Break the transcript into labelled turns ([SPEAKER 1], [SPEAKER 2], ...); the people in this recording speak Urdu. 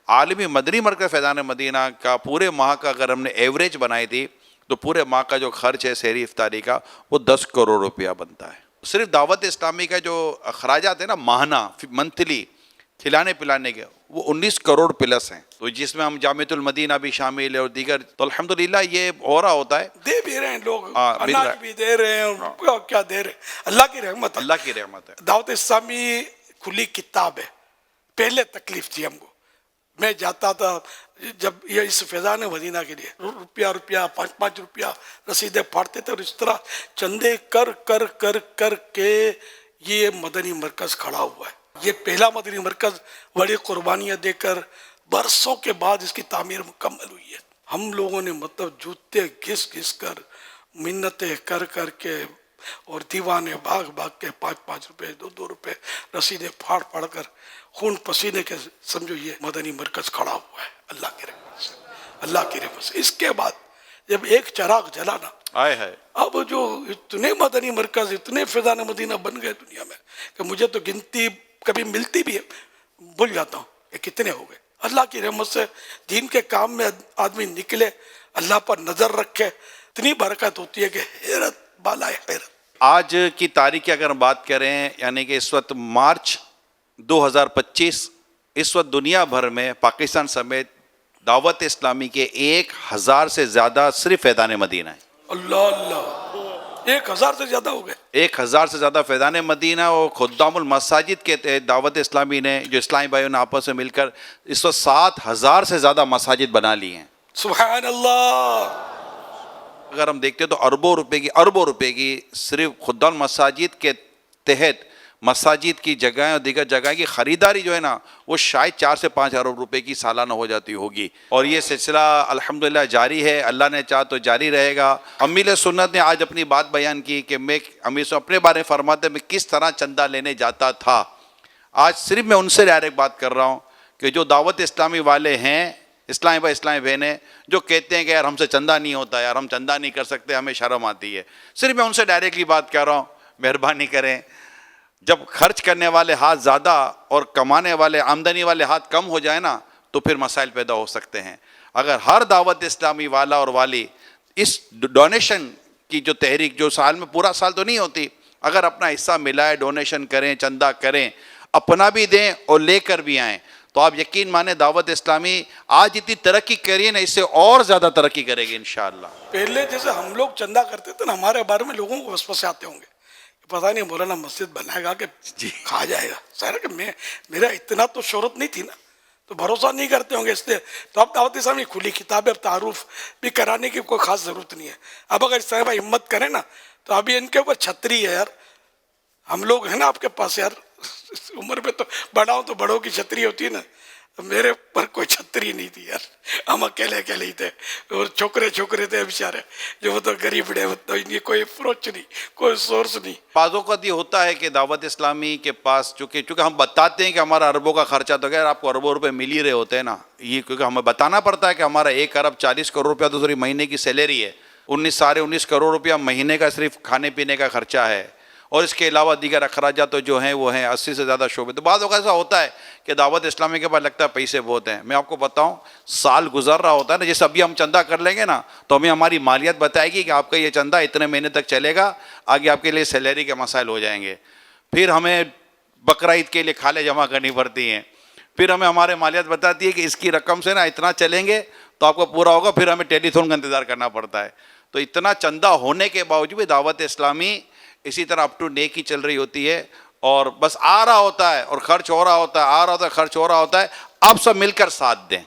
[SPEAKER 1] عالمی مدنی مرکز فیضان مدینہ کا پورے ماہ کا اگر ہم نے ایوریج بنائی تھی تو پورے ماہ کا جو خرچ ہے سحری افطاری کا وہ 10 کروڑ روپیہ بنتا ہے. صرف دعوت اسلامی کا جو اخراجات ہیں نا ماہانہ منتھلی کھلانے پلانے کے وہ 19 کروڑ پلس ہیں, تو جس میں ہم جامعۃ المدینہ بھی شامل ہے اور دیگر, تو الحمدللہ یہ ہو رہا ہوتا ہے.
[SPEAKER 2] دے بھی رہے ہیں لوگ, اناج بھی دے رہے ہیں, کیا دے رہے ہیں, اللہ کی رحمت ہے.
[SPEAKER 1] اللہ کی رحمت ہے.
[SPEAKER 2] دعوت اسلامی کھلی کتاب ہے. پہلے تکلیف تھی ہم کو, میں جاتا تھا جب یہ اس فیضان مدینہ کے لیے روپیہ 5 روپیہ رسیدیں پھاڑتے تھے, اور اس طرح چندے کر کر کر کر کے یہ مدنی مرکز کھڑا ہوا ہے. یہ پہلا مدنی مرکز بڑی قربانیاں دے کر برسوں کے بعد اس کی تعمیر مکمل ہوئی ہے. ہم لوگوں نے مطلب جوتے گھس گھس کر منتیں کر کر کے اور دیوانے بھاگ بھاگ کے 5 روپے 2 روپے رسیدیں پھاڑ پھاڑ کر خون پسینے کے سمجھو یہ مدنی مرکز کھڑا ہوا ہے اللہ کی رحمت سے, اللہ کی رحمت سے. اس کے بعد جب ایک چراغ جلا نا,
[SPEAKER 1] آئے ہے
[SPEAKER 2] اب جو اتنے مدنی مرکز اتنے فیضان مدینہ بن گئے دنیا میں کہ مجھے تو گنتی کبھی ملتی بھی ہے بھول جاتا ہوں کہ کتنے ہو گئے. اللہ کی رحمت سے دین کے کام میں آدمی نکلے, اللہ پر نظر رکھے, اتنی برکت ہوتی ہے کہ حیرت بالائے حیرت.
[SPEAKER 1] آج کی تاریخ کی اگر ہم بات کریں, یعنی کہ اس وقت مارچ 2025, اس وقت دنیا بھر میں پاکستان سمیت دعوت اسلامی کے 1000 سے زیادہ صرف فیضان مدینہ ہیں.
[SPEAKER 2] اللہ اللہ, 1000 سے زیادہ ہو گئے.
[SPEAKER 1] 1000 سے زیادہ فیضان مدینہ اور خدام المساجد کے تحت دعوت اسلامی نے جو اسلامی بھائیوں نے آپس میں مل کر اس وقت 7000 سے زیادہ مساجد بنا لی ہیں.
[SPEAKER 2] سبحان اللہ.
[SPEAKER 1] اگر ہم دیکھتے تو اربوں روپے کی صرف خدام المساجد کے تحت مساجد کی جگہیں اور دیگر جگہیں کی خریداری جو ہے نا وہ شاید 4 سے 5 ارب روپے کی سالانہ ہو جاتی ہوگی, اور یہ سلسلہ الحمدللہ جاری ہے. اللہ نے چاہا تو جاری رہے گا. امیل سنت نے آج اپنی بات بیان کی کہ میں امیر سے اپنے بارے میں فرماتے میں کس طرح چندہ لینے جاتا تھا. آج صرف میں ان سے ڈائریکٹ بات کر رہا ہوں کہ جو دعوت اسلامی والے ہیں, اسلامی بھائی اسلامی بہنیں جو کہتے ہیں کہ یار ہم سے چندہ نہیں ہوتا, یار ہم چندہ نہیں کر سکتے, ہمیں شرم آتی ہے, صرف میں ان سے ڈائریکٹلی بات کر رہا ہوں, مہربانی کریں. جب خرچ کرنے والے ہاتھ زیادہ اور کمانے والے آمدنی والے ہاتھ کم ہو جائے نا تو پھر مسائل پیدا ہو سکتے ہیں. اگر ہر دعوت اسلامی والا اور والی اس ڈونیشن کی جو تحریک جو سال میں پورا سال تو نہیں ہوتی, اگر اپنا حصہ ملائے, ڈونیشن کریں, چندہ کریں, اپنا بھی دیں اور لے کر بھی آئیں, تو آپ یقین مانیں دعوت اسلامی آج اتنی ترقی کری ہے نا, اس سے اور زیادہ ترقی کرے گی انشاءاللہ.
[SPEAKER 2] پہلے جیسے ہم لوگ چندہ کرتے تھے نا, ہمارے بارے میں لوگوں کو وسوسے آتے ہوں گے, پتہ نہیں مولانا مسجد بنائے گا کہ کھا جائے گا. ظاہر کہ میرا اتنا تو شہرت نہیں تھی نا, تو بھروسہ نہیں کرتے ہوں گے, اس لیے تو اب دعوت اسلامی کھلی کتاب ہے. اب تعارف بھی کرانے کی کوئی خاص ضرورت نہیں ہے. اب اگر اس طرح بھائی ہمت کریں نا تو ابھی ان کے اوپر چھتری ہے یار, ہم لوگ ہیں نا آپ کے پاس یار, عمر پہ تو بڑا ہوں تو بڑوں کی چھتری ہوتی ہے نا, میرے پر کوئی چھتری نہیں تھی یار, ہم اکیلے ہی تھے, اور چھوکرے تھے بیچارے جو وہ تو غریب ڈے, تو ان کی کوئی اپروچ نہیں, کوئی سورس نہیں.
[SPEAKER 1] بعض اوقات یہ ہوتا ہے کہ دعوت اسلامی کے پاس چونکہ ہم بتاتے ہیں کہ ہمارا اربوں کا خرچہ, تو اگر آپ کو اربوں روپے مل ہی رہے ہوتے ہیں نا, یہ کیونکہ ہمیں بتانا پڑتا ہے کہ ہمارا 1 ارب 40 کروڑ روپیہ تو صرف مہینے کی سیلری ہے, 19 کروڑ روپیہ مہینے کا صرف کھانے پینے کا خرچہ ہے, اور اس کے علاوہ دیگر اخراجات جو ہیں وہ ہیں 80 سے زیادہ شعبے. تو بعض اوقات ایسا ہوتا ہے کہ دعوت اسلامی کے پاس لگتا ہے پیسے بہت ہیں. میں آپ کو بتاؤں, سال گزر رہا ہوتا ہے نا, جیسے ابھی ہم چندہ کر لیں گے نا تو ہمیں ہماری مالیت بتائے گی کہ آپ کا یہ چندہ اتنے مہینے تک چلے گا, آگے آپ کے لیے سیلری کے مسائل ہو جائیں گے. پھر ہمیں بقرعید کے لیے کھالیں جمع کرنی پڑتی ہیں, پھر ہمیں ہمارے مالیت بتاتی ہے کہ اس کی رقم سے نا اتنا چلیں گے تو آپ کو پورا ہوگا, پھر ہمیں ٹیلی تھون کا انتظار کرنا پڑتا ہے. تو اتنا چندہ ہونے کے باوجود بھی دعوت اسلامی اسی طرح اپ ٹو ڈیٹ کی چل رہی ہوتی ہے, اور بس آ رہا ہوتا ہے اور خرچ ہو رہا ہوتا ہے, آ رہا ہوتا ہے خرچ ہو رہا ہوتا ہے. آپ سب مل کر ساتھ دیں.